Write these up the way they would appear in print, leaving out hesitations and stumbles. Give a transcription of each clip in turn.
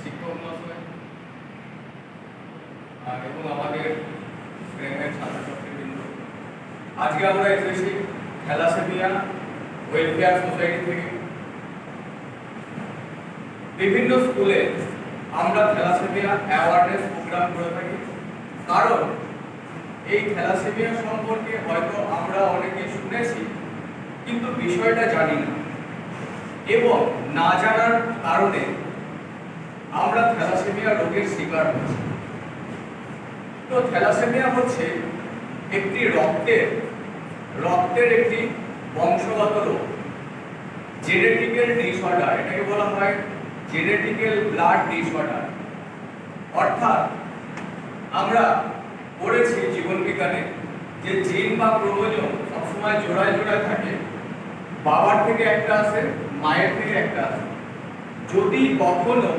শিক্ষক মহাশয় এবং আমাদের প্রেমের ছাত্রছাত্রীবৃন্দ, আজকে আমরা এসেছি থ্যালাসেমিয়া ওয়েলফেয়ার সোসাইটি থেকে। বিভিন্ন স্কুলে আমরা থ্যালাসেমিয়া অ্যাওয়ারনেস প্রোগ্রাম করে থাকি, কারণ এই থ্যালাসেমিয়া সম্পর্কে হয়তো আমরা অনেকে শুনেছি কিন্তু বিষয়টা জানি না, এবং না জানার কারণে আমরা থ্যালাসেমিয়া রোগের শিকার হচ্ছি। তো থ্যালাসেমিয়া হচ্ছে একটি রক্তের একটি বংশগত রোগ, জেনেটিক্যাল ডিসঅর্ডার। এটাকে বলা হয় জেনেটিক্যাল ব্লাড ডিসঅর্ডার। অর্থাৎ আমরা পড়েছি জীবন বিজ্ঞানে যে জিন বা ক্রোমোজোম সবসময় জোড়ায় জোড়ায় থাকে, বাবার থেকে একটা আসে, মায়ের থেকে একটা আসে। যদি কখনো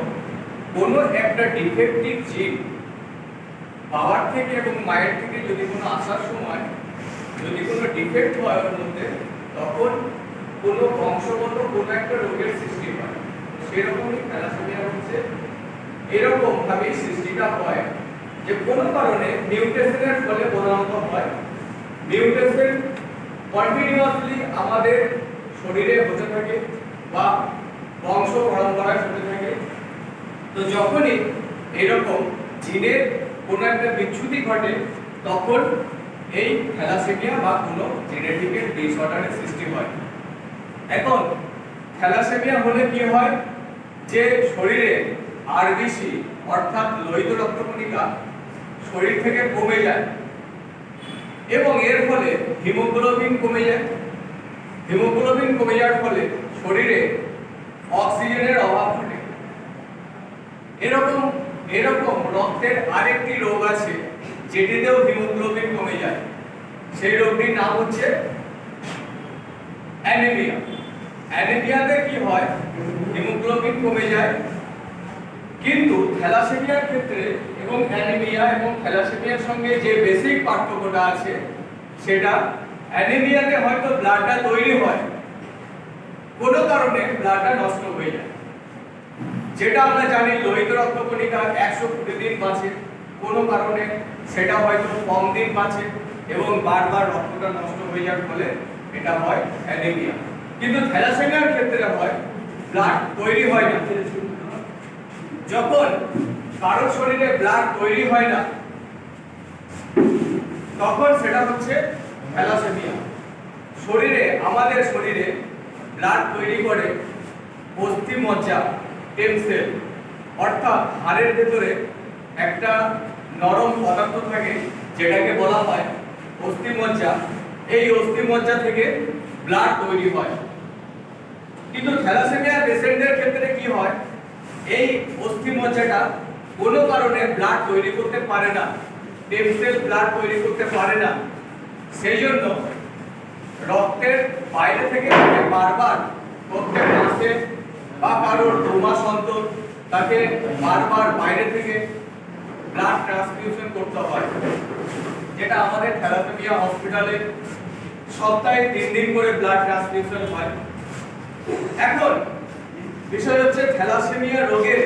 কোনো একটা ডিফেক্টিভ জিন বাবার থেকে এবং মায়ের থেকে যদি কোনো আসার সময় যদি কোনো ডিফেক্ট হয় ওর মধ্যে, তখন কোনো বংশগত কোনো একটা রোগের সৃষ্টি হয়। সেরকমই থ্যালাসেমিয়া হচ্ছে এরকম ভাবেই সৃষ্টিটা হয় যে কোনো কারণে মিউটেশনের ফলে প্রধানত হয়। মিউটেশন কন্টিনিউয়াসলি আমাদের শরীরে হতে থাকে বা বংশ পরম্পরায় হতে থাকে। তো যখনই এরকম জিনের কোনো একটা বিচ্যুতি ঘটে, তখন এই থ্যালাসেমিয়া বা কোনো জেনেটিক্যাল ডিসঅর্ডারের সৃষ্টি হয়। এখন থ্যালাসেমিয়া হলে কি হয় যে শরীরে আরবিসি অর্থাৎ লোহিত রক্তকণিকা শরীর থেকে কমে যায়, এবং এর ফলে হিমোগ্লোবিন কমে যায়। হিমোগ্লোবিন কমে যাওয়ার ফলে শরীরে অক্সিজেনের অভাব ঘটে। এরকম রক্তের আরেকটি রোগ আছে যেটিতেও হিমোগ্লোবিন কমে যায়। সেই রোগটির নাম হচ্ছে অ্যানিমিয়া। অ্যানিমিয়াতে কি হয়, হিমোগ্লোবিন কমে যায়। কিন্তু থ্যালাসেমিয়ার ক্ষেত্রে এবং অ্যানিমিয়া এবং থ্যালাসেমিয়ার সঙ্গে যে বেসিক পার্থক্যটা আছে, সেটা অ্যানিমিয়াতে হয়তো ব্লাডটা তৈরি হয়, কোনো কারণে ব্লাডটা নষ্ট হয়ে যায়। যেটা আমরা জানি লোহিত রক্তকণিকা 120 দিন বাঁচে, কোনো কারণে সেটা হয়তো কম দিন বাঁচে এবং বারবার রক্তটা নষ্ট হয়ে যাওয়ার ফলে এটা হয় অ্যানিমিয়া। কিন্তু থ্যালাসেমিয়ার ক্ষেত্রে হয় ব্লাড তৈরি হয় না। যখন কারো শরীরে ব্লাড তৈরি হয় না, তখন সেটা হচ্ছে থ্যালাসেমিয়া। আমাদের শরীরে ব্লাড তৈরি করে অস্থিমজ্জা, স্টেম সেল, অর্থাৎ হাড়ের ভেতরে একটা নরম পদার্থ থাকে যেটাকে বলা হয় অস্থিমজ্জা। এই অস্থিমজ্জা থেকে ব্লাড তৈরি হয়। কিন্তু থ্যালাসেমিয়া পেশেন্টদের ক্ষেত্রে কি হয়, এই অস্থিমজ্জাটা কোনো কারণে ব্লাড তৈরি করতে পারে না, স্টেম সেল ব্লাড তৈরি করতে পারে না। সেই জন্য রক্তের বাইরে থেকে বারবার প্রত্যেক মাসে বা কারোর 2 মাস অন্তর তাকে বারবার বাইরে থেকে ব্লাড ট্রান্সফিউশন করতে হয়, যেটা আমাদের থ্যালাসেমিয়া হসপিটালে সপ্তাহে 3 দিন করে ব্লাড ট্রান্সফিউশন হয়। এখন বিষয় হচ্ছে থ্যালাসেমিয়া রোগের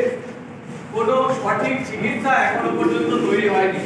কোনো সঠিক চিকিৎসা এখনো পর্যন্ত তৈরি হয়নি।